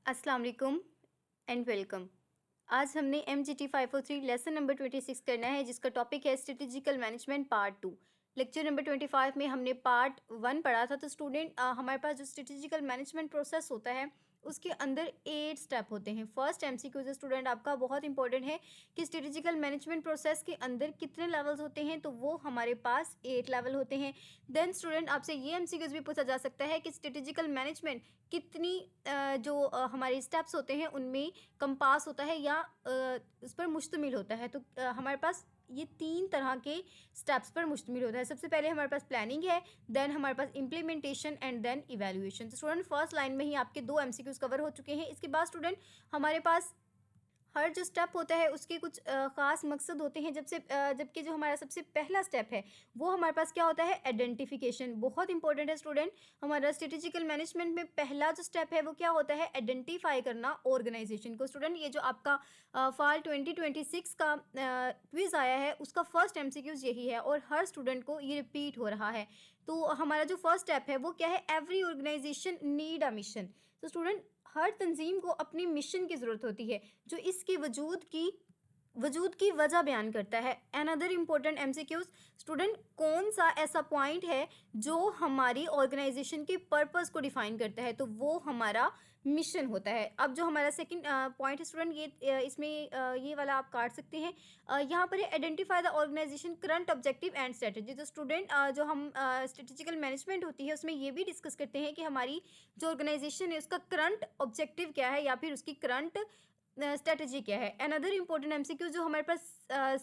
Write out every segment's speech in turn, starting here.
अस्सलाम वालेकुम and welcome. आज हमने MGT 503 लेसन नंबर 26 करना है, जिसका टॉपिक है strategical management part 2। Lecture number 25 में हमने पार्ट 1 पढ़ा था। तो स्टूडेंट, हमारे पास जो स्ट्रेटेजिकल मैनेजमेंट प्रोसेस होता है उसके अंदर 8 स्टेप होते हैं। फर्स्ट MCQ जो स्टूडेंट आपका बहुत इंपॉर्टेंट है कि स्ट्रेटेजिकल मैनेजमेंट प्रोसेस के अंदर कितने लेवल्स होते हैं, तो वो हमारे पास 8 लेवल होते हैं। देन स्टूडेंट, आपसे ये MCQs भी पूछा जा सकता है कि स्ट्रेटेजिकल मैनेजमेंट कितनी हमारे स्टेप्स होते हैं उनमें कंपास होता है या उस पर मुश्तमिल होता है। तो हमारे पास ये 3 तरह के स्टेप्स पर मुश्तमिल होता है। सबसे पहले हमारे पास प्लानिंग है, देन हमारे पास इम्प्लीमेंटेशन एंड देन इवैल्यूएशन। तो स्टूडेंट, फर्स्ट लाइन में ही आपके 2 MCQs कवर हो चुके हैं। इसके बाद स्टूडेंट, हमारे पास हर जो स्टेप होता है उसके कुछ ख़ास मकसद होते हैं। जबकि जो हमारा सबसे पहला स्टेप है वो हमारे पास क्या होता है, आइडेंटिफिकेशन। बहुत इंपॉर्टेंट है स्टूडेंट। हमारा स्ट्रेटेजिकल मैनेजमेंट में पहला जो स्टेप है वो क्या होता है, आइडेंटिफाई करना ऑर्गेनाइजेशन को। स्टूडेंट, ये जो आपका फॉल 2026 का क्विज़ आया है उसका फर्स्ट MCQs यही है और हर स्टूडेंट को ये रिपीट हो रहा है। तो हमारा जो फर्स्ट स्टेप है वो क्या है, every organisation need a mission. तो स्टूडेंट, हर तंजीम को अपनी मिशन की ज़रूरत होती है जो इसके वजूद की वजह बयान करता है। अनदर इम्पोर्टेंट MCQs, स्टूडेंट, कौन सा ऐसा पॉइंट है जो हमारी ऑर्गेनाइजेशन के पर्पस को डिफाइन करता है, तो वो हमारा मिशन होता है। अब जो हमारा सेकंड पॉइंट है स्टूडेंट, ये वाला आप काट सकते हैं। यहाँ पर है identify the organisation current objective and strategy. तो स्टूडेंट, जो हम स्ट्रेटेजिकल मैनेजमेंट होती है उसमें ये भी डिस्कस करते हैं कि हमारी जो ऑर्गेनाइजेशन है उसका करंट ऑब्जेक्टिव क्या है या फिर उसकी करंट स्ट्रेटजी क्या है। अनदर इम्पोर्टेंट MCQ जो हमारे पास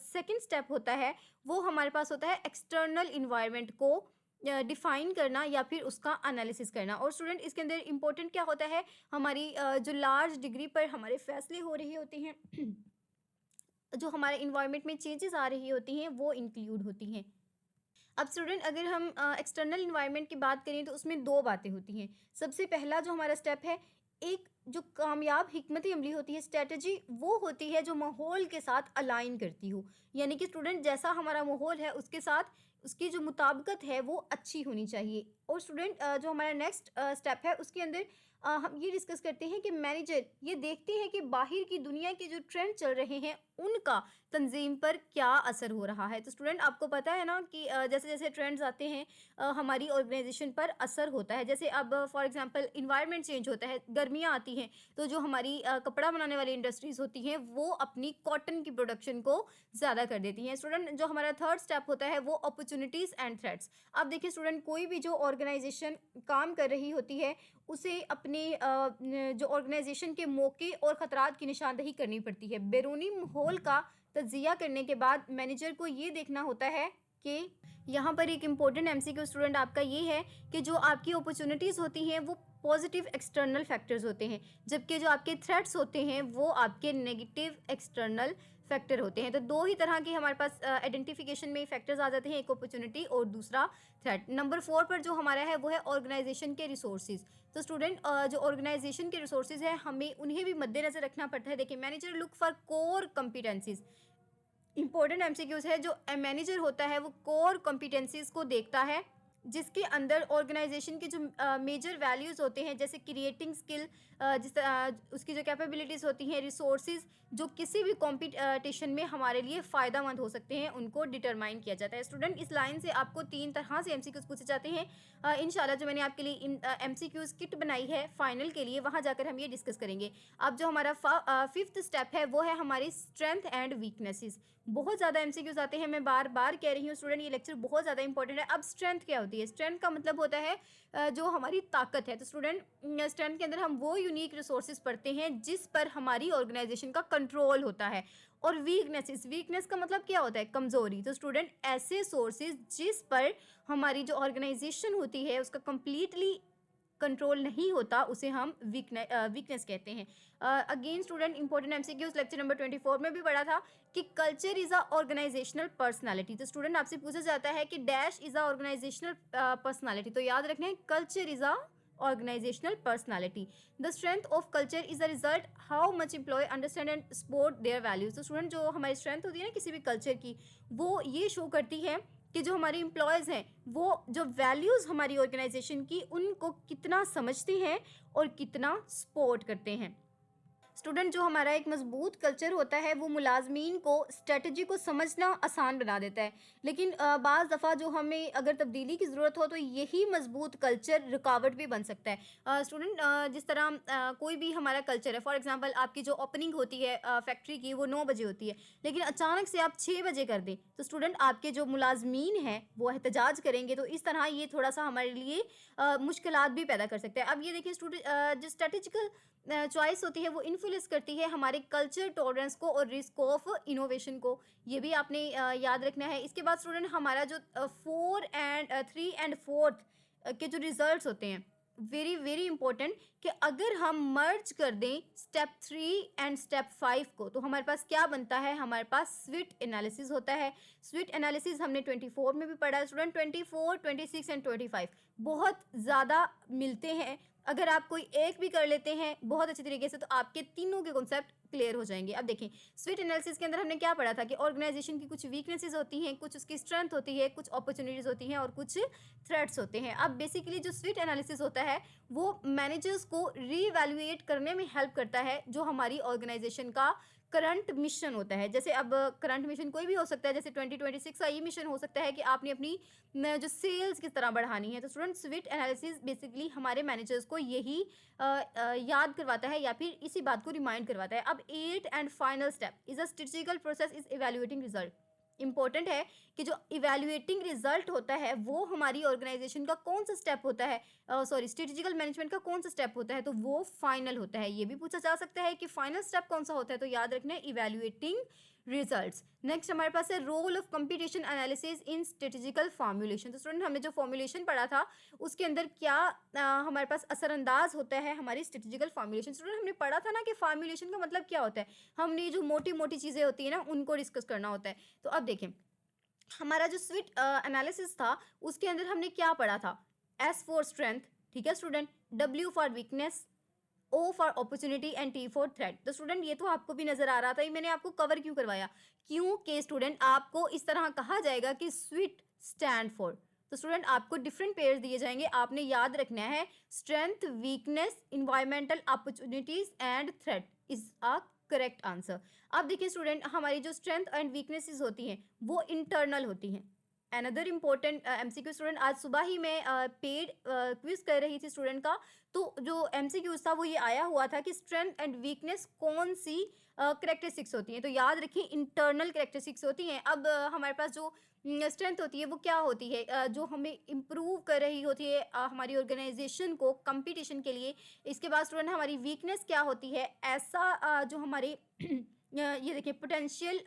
सेकंड स्टेप होता है वो हमारे पास होता है एक्सटर्नल इन्वायरमेंट को डिफाइन करना या फिर उसका एनालिसिस करना। और स्टूडेंट, इसके अंदर इम्पोर्टेंट क्या होता है, हमारी जो लार्ज डिग्री पर हमारे फैसले हो रहे होते हैं जो हमारे इन्वायरमेंट में चेंजेस आ रही होती हैं वो इंक्लूड होती हैं। अब स्टूडेंट, अगर हम एक्सटर्नल इन्वायरमेंट की बात करें तो उसमें 2 बातें होती हैं। सबसे पहला जो हमारा स्टेप है, एक जो कामयाब हिकमत अमली होती है, स्ट्रेटजी, वो होती है जो माहौल के साथ अलाइन करती हो। यानी कि स्टूडेंट, जैसा हमारा माहौल है उसके साथ उसकी जो मुताबिकत है वो अच्छी होनी चाहिए। और स्टूडेंट, जो हमारा नेक्स्ट स्टेप है उसके अंदर हम ये डिस्कस करते हैं कि मैनेजर ये देखते हैं कि बाहर की दुनिया के जो ट्रेंड चल रहे हैं उनका तंजीम पर क्या असर हो रहा है। तो स्टूडेंट, आपको पता है ना कि जैसे जैसे ट्रेंड्स आते हैं हमारी ऑर्गेनाइजेशन पर असर होता है। जैसे अब फॉर एग्जांपल इन्वायरमेंट चेंज होता है, गर्मियाँ आती हैं, तो जो हमारी कपड़ा बनाने वाली इंडस्ट्रीज़ होती हैं वो अपनी कॉटन की प्रोडक्शन को ज़्यादा कर देती हैं। स्टूडेंट, जो हमारा थर्ड स्टेप होता है वो अपॉर्चुनिटीज़ एंड थ्रेट्स। अब देखिए स्टूडेंट, कोई भी जो ऑर्गेनाइजेशन काम कर रही होती है उसे अपने जो ऑर्गेनाइजेशन के मौके और ख़तरात की निशानदही करनी पड़ती है। बैरूनी माहौल का तज्ज़िया करने के बाद मैनेजर को ये देखना होता है कि यहाँ पर एक इम्पोर्टेंट MCQ स्टूडेंट आपका ये है कि जो आपकी अपॉर्चुनिटीज़ होती हैं वो पॉजिटिव एक्सटर्नल फैक्टर्स होते हैं, जबकि जो आपके थ्रेट्स होते हैं वो आपके नेगेटिव एक्सटर्नल फैक्टर होते हैं। तो 2 ही तरह के हमारे पास आइडेंटिफिकेशन में फैक्टर्स आ जाते हैं, एक अपॉर्चुनिटी और दूसरा थ्रेट। नंबर 4 पर जो हमारा है वो है ऑर्गेनाइजेशन के रिसोर्सेज। तो स्टूडेंट, जो ऑर्गेनाइजेशन के रिसोर्सेज है हमें उन्हें भी मद्देनजर रखना पड़ता है। देखिए, manager look for core competencies. Important MCQs है, जो मैनेजर होता है वो कोर कॉम्पिटेंसीज को देखता है जिसके अंदर ऑर्गेनाइजेशन के जो मेजर वैल्यूज़ होते हैं, जैसे क्रिएटिंग स्किल, उसकी जो कैपेबिलिटीज़ होती हैं, रिसोर्सेज जो किसी भी कॉम्पिटिशन में हमारे लिए फ़ायदा मंद हो सकते हैं, उनको डिटरमाइन किया जाता है। स्टूडेंट, इस लाइन से आपको 3 तरह से MCQs पूछे जाते हैं। इंशाल्लाह जो मैंने आपके लिए MCQs किट बनाई है फाइनल के लिए, वहाँ जाकर हम ये डिस्कस करेंगे। अब जो हमारा फिफ्थ स्टेप है वो है हमारी स्ट्रेंथ एंड वीकनेसेस। बहुत ज़्यादा MCQs आते हैं, मैं बार बार कह रही हूँ स्टूडेंट, ये लेक्चर बहुत ज़्यादा इंपॉर्टेंट है। अब स्ट्रेंथ क्या होती है, स्ट्रेंथ का मतलब होता है जो हमारी ताकत है। तो स्टूडेंट, स्ट्रेंथ के अंदर हम वो यूनिक रिसोर्सेज पढ़ते हैं जिस पर हमारी ऑर्गेनाइजेशन का कंट्रोल होता है। और वीकनेस का मतलब क्या होता है, कमज़ोरी। तो स्टूडेंट, ऐसे सोर्सेज जिस पर हमारी जो ऑर्गेनाइजेशन होती है उसका कंप्लीटली कंट्रोल नहीं होता, उसे हम वीकनेस कहते हैं। Again student, important MCQs lecture number 24 में भी पढ़ा था कि culture is a organisational personality. तो स्टूडेंट, आपसे पूछा जाता है कि dash is a organisational personality. तो याद रखना है, culture is a organizational personality. The strength of culture is the result how much employee understand and support their values. तो स्टूडेंट, जो हमारी स्ट्रेंथ होती है ना किसी भी कल्चर की, वो ये शो करती है कि जो हमारे एम्प्लॉयज़ हैं वो जो वैल्यूज़ हमारी ऑर्गेनाइजेशन की उनको कितना समझते हैं और कितना सपोर्ट करते हैं। स्टूडेंट, जो हमारा एक मजबूत कल्चर होता है वो मुलाजमीन को स्ट्रेटजी को समझना आसान बना देता है, लेकिन बाज़ दफ़ा जो हमें अगर तब्दीली की ज़रूरत हो तो यही मजबूत कल्चर रुकावट भी बन सकता है। स्टूडेंट, जिस तरह कोई भी हमारा कल्चर है, फॉर एग्जांपल आपकी जो ओपनिंग होती है फैक्ट्री की वो 9 बजे होती है, लेकिन अचानक से आप 6 बजे कर दें तो स्टूडेंट आपके जो मुलाजमीन हैं वो एहतजाज करेंगे, तो इस तरह ये थोड़ा सा हमारे लिए मुश्किलात भी पैदा कर सकते हैं। अब ये देखिए स्टूडेंट, जो स्ट्रेटेजिकल चॉइस होती है वो इन्फ्लुएंस करती है हमारे कल्चर टॉलरेंस को और रिस्क ऑफ इनोवेशन को, ये भी आपने याद रखना है। इसके बाद स्टूडेंट हमारा जो 3 और 4 के जो रिजल्ट्स होते हैं, वेरी वेरी इंपॉर्टेंट, कि अगर हम मर्ज कर दें स्टेप 3 एंड स्टेप 5 को तो हमारे पास क्या बनता है, हमारे पास स्विट एनालिसिस होता है। स्विट एनालिसिस हमने 24 में भी पढ़ा है स्टूडेंट। 24, 26 एंड 25 बहुत ज़्यादा मिलते हैं। अगर आप कोई एक भी कर लेते हैं बहुत अच्छी तरीके से तो आपके तीनों के कॉन्सेप्ट क्लियर हो जाएंगे। अब देखें, स्विट एनालिसिस के अंदर हमने क्या पढ़ा था कि ऑर्गेनाइजेशन की कुछ वीकनेसेस होती हैं, कुछ उसकी स्ट्रेंथ होती है, कुछ अपॉर्चुनिटीज़ होती हैं और कुछ थ्रेट्स होते हैं। अब बेसिकली जो स्विट एनालिसिस होता है वो मैनेजर्स को रीवैल्यूएट करने में हेल्प करता है जो हमारी ऑर्गेनाइजेशन का करंट मिशन होता है। जैसे अब करंट मिशन कोई भी हो सकता है, जैसे 2026 का ये मिशन हो सकता है कि आपने अपनी जो सेल्स किस तरह बढ़ानी है। तो स्टूडेंट, स्विट एनालिसिस बेसिकली हमारे मैनेजर्स को यही याद करवाता है या फिर इसी बात को रिमाइंड करवाता है। अब 8 and final step is a strategical process is evaluating result. Important है कि जो इवेल्युएटिंग रिजल्ट होता है वो हमारी ऑर्गेनाइजेशन का कौन सा स्टेप होता है, सॉरी स्ट्रेटेजिकल मैनेजमेंट का कौन सा स्टेप होता है, तो वो फाइनल होता है। ये भी पूछा जा सकता है कि फाइनल स्टेप कौन सा होता है, तो याद रखना है इवेल्युएटिंग रिजल्ट्स। नेक्स्ट हमारे पास है role of competition analysis in strategical formulation. तो स्टूडेंट, हमने जो फॉर्मुलेशन पढ़ा था उसके अंदर क्या हमारे पास असरअंदाज होता है हमारी स्ट्रेटेजिकल फॉर्मुलेशन। स्टूडेंट, हमने पढ़ा था ना कि फॉर्मुलेशन का मतलब क्या होता है, हमने जो मोटी मोटी चीज़ें होती है ना उनको डिस्कस करना होता है। तो अब देखें, हमारा जो स्विट एनालिसिस था उसके अंदर हमने क्या पढ़ा था, एस फॉर स्ट्रेंथ, ठीक है student, W for weakness, O for opportunity and T for threat. तो स्टूडेंट ये तो आपको भी नजर आ रहा था, ये मैंने आपको कवर क्यों करवाया, क्योंकि स्टूडेंट आपको इस तरह कहा जाएगा कि स्विट स्टैंड फॉर। तो स्टूडेंट आपको डिफरेंट पेयर्स दिए जाएंगे, आपने याद रखना है strength, weakness, environmental opportunities and threat is a correct answer. अब देखिए स्टूडेंट, हमारी जो स्ट्रेंथ एंड वीकनेसेस होती हैं वो इंटरनल होती हैं। अनदर इम्पोर्टेंट एमसीक्यू स्टूडेंट, आज सुबह ही मैं पेड क्विज कर रही थी स्टूडेंट का, तो जो एमसीक्यूज था वो ये आया हुआ था कि स्ट्रेंथ एंड वीकनेस कौन सी करेक्टरिस्टिक्स होती हैं, तो याद रखिए इंटरनल करेक्टरिस्टिक्स होती हैं। अब हमारे पास जो स्ट्रेंथ होती है वो क्या होती है, जो हमें इम्प्रूव कर रही होती है हमारी ऑर्गेनाइजेशन को कंपटीशन के लिए। इसके बाद स्टूडेंट हमारी वीकनेस क्या होती है, ऐसा जो हमारे ये देखिए potential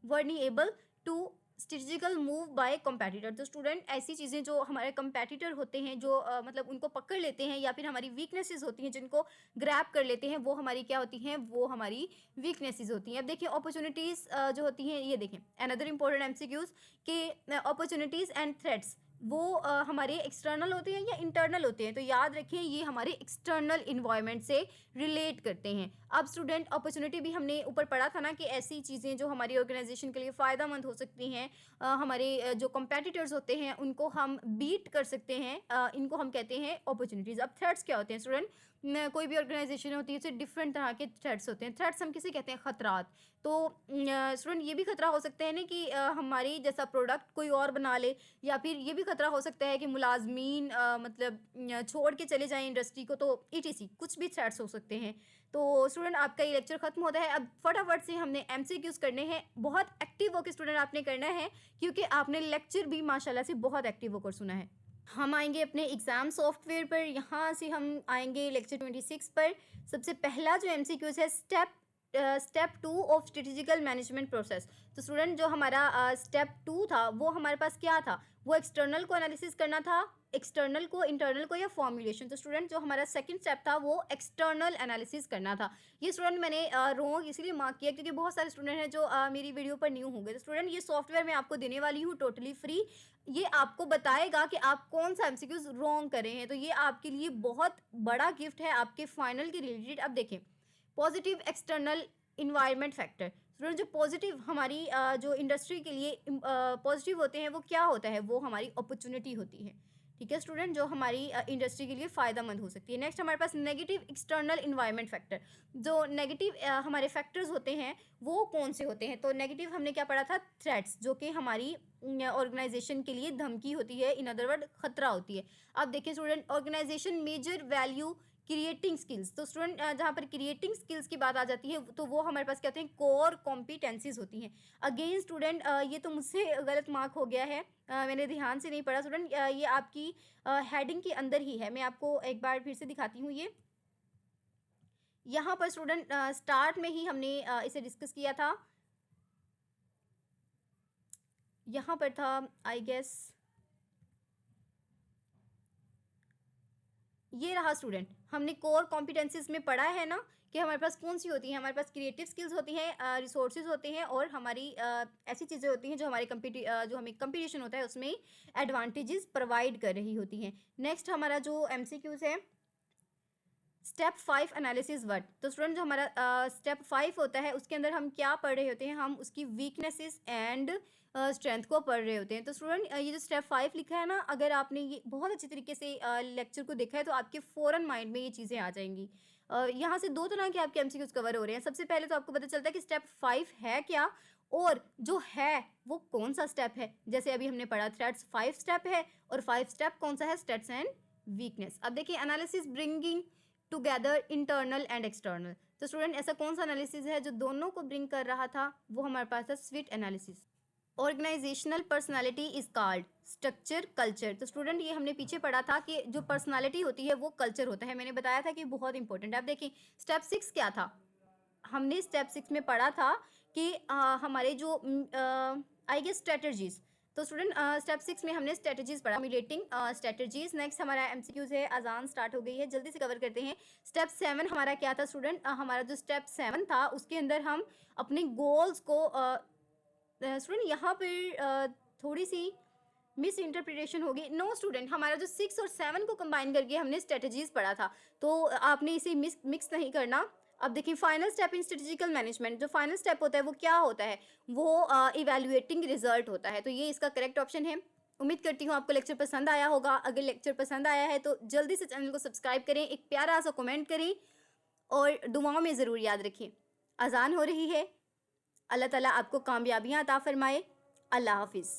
vulnerable to strategical move by competitor. तो स्टूडेंट ऐसी चीज़ें जो हमारे कंपैटिटर होते हैं जो मतलब उनको पकड़ लेते हैं या फिर हमारी वीकनेसेस होती हैं जिनको ग्रैब कर लेते हैं, वो हमारी क्या होती हैं, वो हमारी वीकनेसेस होती हैं। अब देखिए अपॉर्चुनिटीज़ जो होती हैं, ये देखें अनदर इंपॉर्टेंट एमसीक्यूज के अपॉर्चुनिटीज़ एंड थ्रेट्स वो हमारे एक्सटर्नल होते हैं या इंटरनल होते हैं, तो याद रखें ये हमारे एक्सटर्नल इन्वायरमेंट से रिलेट करते हैं। अब स्टूडेंट अपॉर्चुनिटी भी हमने ऊपर पढ़ा था ना कि ऐसी चीज़ें जो हमारी ऑर्गेनाइजेशन के लिए फ़ायदेमंद हो सकती हैं, हमारे जो कंपेटिटर्स होते हैं उनको हम बीट कर सकते हैं, इनको हम कहते हैं अपॉर्चुनिटीज़। अब थ्रेट्स क्या होते हैं स्टूडेंट, कोई भी ऑर्गेनाइजेशन होती है उसे डिफरेंट तरह के थ्रेट्स होते हैं। थ्रेट्स हम किसे कहते हैं, खतरात। तो स्टूडेंट ये भी खतरा हो सकता है ना कि हमारी जैसा प्रोडक्ट कोई और बना ले, या फिर ये भी खतरा हो सकता है कि मुलाजमीन मतलब छोड़ के चले जाएं इंडस्ट्री को, तो ईटीसी कुछ भी थ्रेट्स हो सकते हैं। तो स्टूडेंट आपका ये लेक्चर खत्म होता है। अब फटाफट से हमने एमसीक्यूज करने हैं, बहुत एक्टिव होकर स्टूडेंट आपने करना है क्योंकि आपने लेक्चर भी माशाल्लाह से बहुत एक्टिव होकर सुना है। हम आएंगे अपने एग्ज़ाम सॉफ्टवेयर पर, यहाँ से हम आएंगे लेक्चर 26 पर। सबसे पहला जो एमसीक्यूज है step 2 of strategical management process. तो स्टूडेंट जो हमारा स्टेप 2 था वो हमारे पास क्या था, वो एक्सटर्नल को एनालिसिस करना था, एक्सटर्नल को, इंटरनल को, या फॉर्मुलेशन। तो स्टूडेंट जो हमारा सेकंड स्टेप था वो एक्सटर्नल एनालिसिस करना था। ये स्टूडेंट मैंने रॉन्ग इसलिए मार्क किया क्योंकि बहुत सारे स्टूडेंट हैं जो मेरी वीडियो पर न्यू होंगे। तो स्टूडेंट ये सॉफ्टवेयर मैं आपको देने वाली हूँ टोटली फ्री, ये आपको बताएगा कि आप कौन सा एमसीक्यूज रॉन्ग कर रहे हैं, तो ये आपके लिए बहुत बड़ा गिफ्ट है आपके फाइनल के रिलेटेड। अब देखें positive external environment factor. Student जो पॉजिटिव हमारी जो इंडस्ट्री के लिए पॉजिटिव होते हैं वो क्या होता है, वो हमारी अपॉर्चुनिटी होती है। ठीक है स्टूडेंट, जो हमारी इंडस्ट्री के लिए फ़ायदेमंद हो सकती है। नेक्स्ट हमारे पास नेगेटिव एक्सटर्नल इन्वायरमेंट फैक्टर। जो नेगेटिव हमारे फैक्टर्स होते हैं वो कौन से होते हैं, तो नेगेटिव हमने क्या पढ़ा था, थ्रेट्स, जो कि हमारी ऑर्गेनाइजेशन के लिए धमकी होती है, इन अदर वर्ड खतरा होती है। अब देखिए student, organisation major value creating skills, तो स्टूडेंट जहाँ पर क्रिएटिंग स्किल्स की बात आ जाती है तो वो हमारे पास क्या होते हैं, कोर कॉम्पिटेंसीज होती हैं। अगेन स्टूडेंट ये तो मुझसे गलत मार्क हो गया है, मैंने ध्यान से नहीं पढ़ा स्टूडेंट, ये आपकी हेडिंग के अंदर ही है। मैं आपको एक बार फिर से दिखाती हूँ। ये यहाँ पर स्टूडेंट स्टार्ट में ही हमने इसे डिस्कस किया था। यहाँ पर था आई गेस, ये रहा स्टूडेंट, हमने कोर कॉम्पिटेंसीज में पढ़ा है ना कि हमारे पास कौन सी होती हैं, हमारे पास क्रिएटिव स्किल्स होती हैं, रिसोर्सेज होते हैं, और हमारी ऐसी चीज़ें होती हैं जो हमारे जो हमें कंपटीशन होता है उसमें एडवांटेजेस प्रोवाइड कर रही होती हैं। नेक्स्ट हमारा जो एमसीक्यूज है, स्टेप 5 एनालिसिस व्हाट, तो स्टूडेंट जो हमारा स्टेप 5 होता है उसके अंदर हम क्या पढ़ रहे होते हैं, हम उसकी वीकनेसेस एंड स्ट्रेंथ को पढ़ रहे होते हैं। तो स्टूडेंट ये जो स्टेप 5 लिखा है ना, अगर आपने ये बहुत अच्छी तरीके से लेक्चर को देखा है तो आपके फ़ौरन माइंड में ये चीज़ें आ जाएंगी। यहाँ से दो तरह के आपके एमसीक्यूज कवर हो रहे हैं। सबसे पहले तो आपको पता चलता है कि स्टेप 5 है क्या, और जो है वो कौन सा स्टेप है। जैसे अभी हमने पढ़ा थ्रेट्स 5 स्टेप है, और 5 स्टेप कौन सा है, स्ट्रेंथ्स एंड वीकनेस। अब देखिए analysis bringing together internal and external, तो स्टूडेंट ऐसा कौन सा एनालिसिस है जो दोनों को ब्रिंग कर रहा था, वो हमारे पास था स्विट analysis. Organisational personality is called structure culture, तो स्टूडेंट ये हमने पीछे पढ़ा था कि जो पर्सनालिटी होती है वो कल्चर होता है, मैंने बताया था कि बहुत इंपॉर्टेंट है। अब देखिए स्टेप 6 क्या था, हमने स्टेप 6 में पढ़ा था कि हमारे जो आई गेस स्ट्रेटजीज, तो स्टूडेंट स्टेप 6 में हमने स्ट्रेटजीज पढ़ा, फॉर्मुलेटिंग स्ट्रेटजीज। नेक्स्ट हमारा एमसीक्यूज है, अजान स्टार्ट हो गई है, जल्दी से कवर करते हैं। स्टेप 7 हमारा क्या था स्टूडेंट, हमारा जो स्टेप 7 था उसके अंदर हम अपने गोल्स को स्टूडेंट यहाँ पर थोड़ी सी मिस इंटरप्रिटेशन होगी। नो स्टूडेंट, हमारा जो 6 और 7 को कंबाइन करके हमने स्ट्रेटजीज पढ़ा था, तो आपने इसे मिक्स नहीं करना। अब देखिए final step in strategical management, जो फाइनल स्टेप होता है वो क्या होता है, वो इवैल्यूएटिंग रिजल्ट होता है, तो ये इसका करेक्ट ऑप्शन है। उम्मीद करती हूँ आपको लेक्चर पसंद आया होगा। अगर लेक्चर पसंद आया है तो जल्दी से चैनल को सब्सक्राइब करें, एक प्यारा सा कमेंट करें, और दुआओं में ज़रूर याद रखें। अजान हो रही है, अल्लाह ताला आपको कामयाबियाँ अता फरमाए। अल्लाह हाफिज़।